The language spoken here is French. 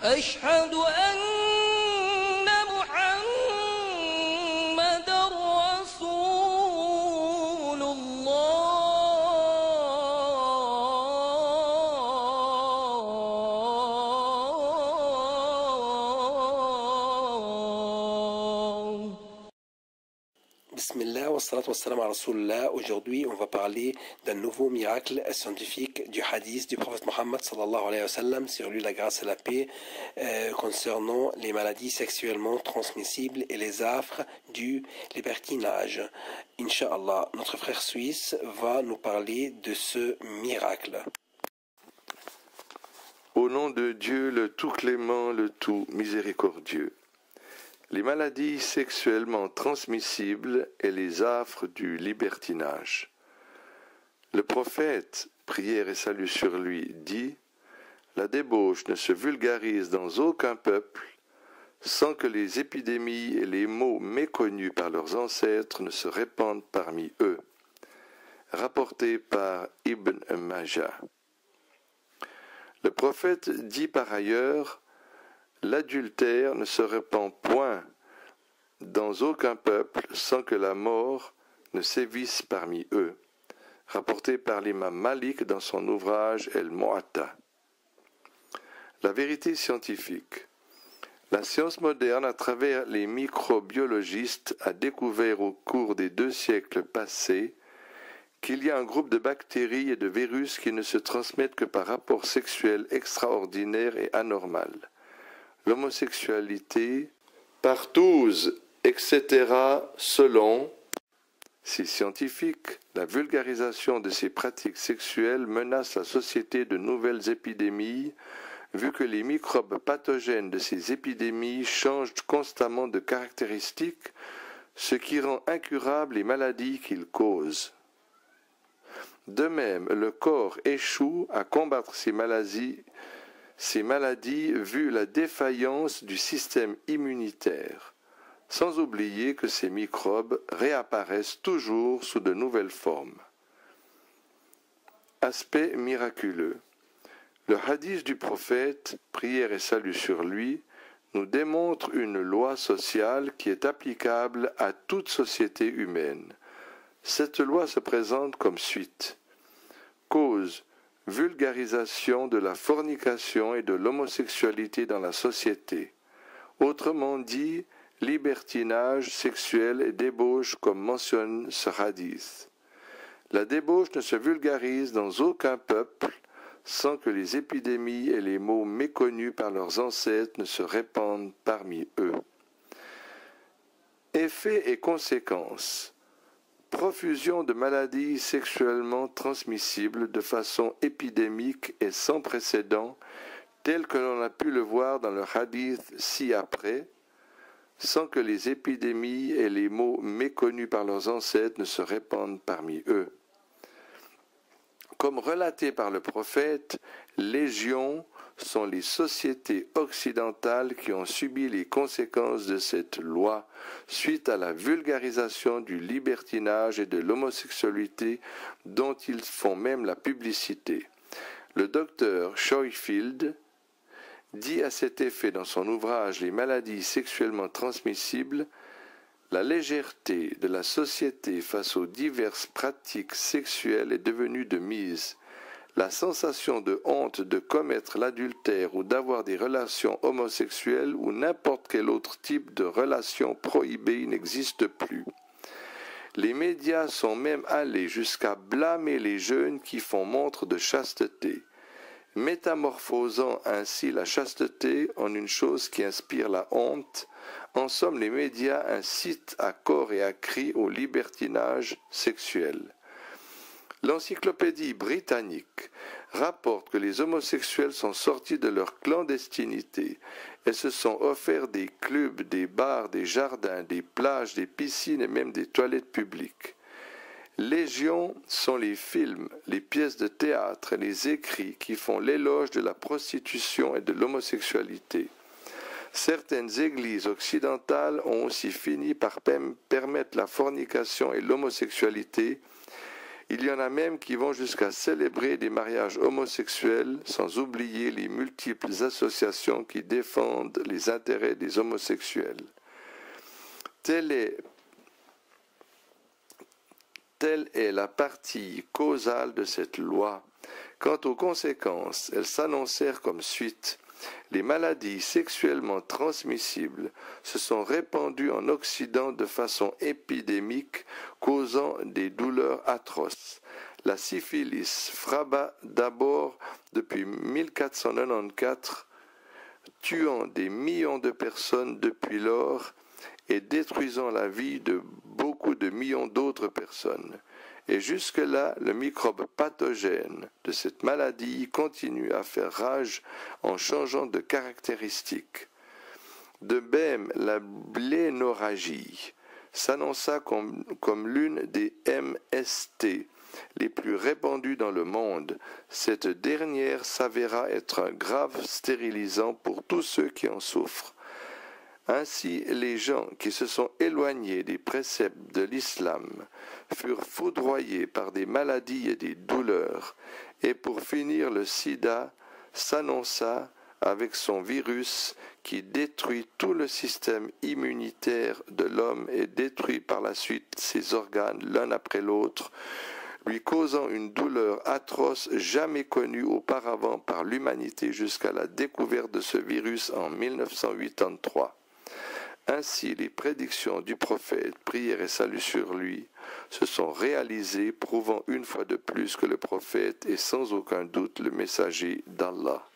أشهد أن محمد رسول الله. Bismillah wa salatu wa salam ala Rasulullah. Aujourd'hui, on va parler d'un nouveau miracle scientifique du hadith du prophète Mohammed sallallahu alayhi wa sallam, sur lui la grâce et la paix, concernant les maladies sexuellement transmissibles et les affres du libertinage. Inch'Allah, notre frère suisse va nous parler de ce miracle. Au nom de Dieu, le tout clément, le tout miséricordieux. Les maladies sexuellement transmissibles et les affres du libertinage. Le prophète, prière et salut sur lui, dit « La débauche ne se vulgarise dans aucun peuple sans que les épidémies et les maux méconnus par leurs ancêtres ne se répandent parmi eux. » Rapporté par Ibn Majah. Le prophète dit par ailleurs « L'adultère ne se répand point dans aucun peuple sans que la mort ne sévisse parmi eux. » Rapporté par l'imam Malik dans son ouvrage El-Mu'atta. La vérité scientifique. La science moderne, à travers les microbiologistes, a découvert au cours des 2 siècles passés qu'il y a un groupe de bactéries et de virus qui ne se transmettent que par rapport sexuel extraordinaire et anormal. L'homosexualité, partouze, etc., selon ces scientifiques, la vulgarisation de ces pratiques sexuelles menace la société de nouvelles épidémies, vu que les microbes pathogènes de ces épidémies changent constamment de caractéristiques, ce qui rend incurables les maladies qu'ils causent. De même, le corps échoue à combattre ces maladies vu la défaillance du système immunitaire, sans oublier que ces microbes réapparaissent toujours sous de nouvelles formes. Aspect miraculeux. Le hadith du prophète, prière et salut sur lui, nous démontre une loi sociale qui est applicable à toute société humaine. Cette loi se présente comme suit. Cause: vulgarisation de la fornication et de l'homosexualité dans la société. Autrement dit, libertinage sexuel et débauche comme mentionne ce hadith. La débauche ne se vulgarise dans aucun peuple sans que les épidémies et les maux méconnus par leurs ancêtres ne se répandent parmi eux. Effets et conséquences. Profusion de maladies sexuellement transmissibles de façon épidémique et sans précédent, tel que l'on a pu le voir dans le hadith ci-après, sans que les épidémies et les maux méconnus par leurs ancêtres ne se répandent parmi eux. Comme relaté par le prophète, légion sont les sociétés occidentales qui ont subi les conséquences de cette loi suite à la vulgarisation du libertinage et de l'homosexualité dont ils font même la publicité. Le docteur Schofield dit à cet effet dans son ouvrage « Les maladies sexuellement transmissibles », la légèreté de la société face aux diverses pratiques sexuelles est devenue de mise. La sensation de honte de commettre l'adultère ou d'avoir des relations homosexuelles ou n'importe quel autre type de relation prohibée n'existe plus. Les médias sont même allés jusqu'à blâmer les jeunes qui font montre de chasteté, métamorphosant ainsi la chasteté en une chose qui inspire la honte. En somme, les médias incitent à corps et à cri au libertinage sexuel. L'encyclopédie britannique rapporte que les homosexuels sont sortis de leur clandestinité et se sont offerts des clubs, des bars, des jardins, des plages, des piscines et même des toilettes publiques. Légion sont les films, les pièces de théâtre et les écrits qui font l'éloge de la prostitution et de l'homosexualité. Certaines églises occidentales ont aussi fini par permettre la fornication et l'homosexualité, Il y en a même qui vont jusqu'à célébrer des mariages homosexuels, sans oublier les multiples associations qui défendent les intérêts des homosexuels. Telle est la partie causale de cette loi. Quant aux conséquences, elles s'annoncèrent comme suite. Les maladies sexuellement transmissibles se sont répandues en Occident de façon épidémique, causant des douleurs atroces. La syphilis frappa d'abord depuis 1494, tuant des millions de personnes depuis lors et détruisant la vie de beaucoup de millions d'autres personnes. Et jusque-là, le microbe pathogène de cette maladie continue à faire rage en changeant de caractéristiques. De même, la blénorragie s'annonça comme l'une des MST les plus répandues dans le monde. Cette dernière s'avéra être un grave stérilisant pour tous ceux qui en souffrent. Ainsi, les gens qui se sont éloignés des préceptes de l'islam furent foudroyés par des maladies et des douleurs, et pour finir, le sida s'annonça avec son virus qui détruit tout le système immunitaire de l'homme et détruit par la suite ses organes l'un après l'autre, lui causant une douleur atroce jamais connue auparavant par l'humanité jusqu'à la découverte de ce virus en 1983. Ainsi, les prédictions du prophète, prière et salut sur lui, se sont réalisées, prouvant une fois de plus que le prophète est sans aucun doute le messager d'Allah.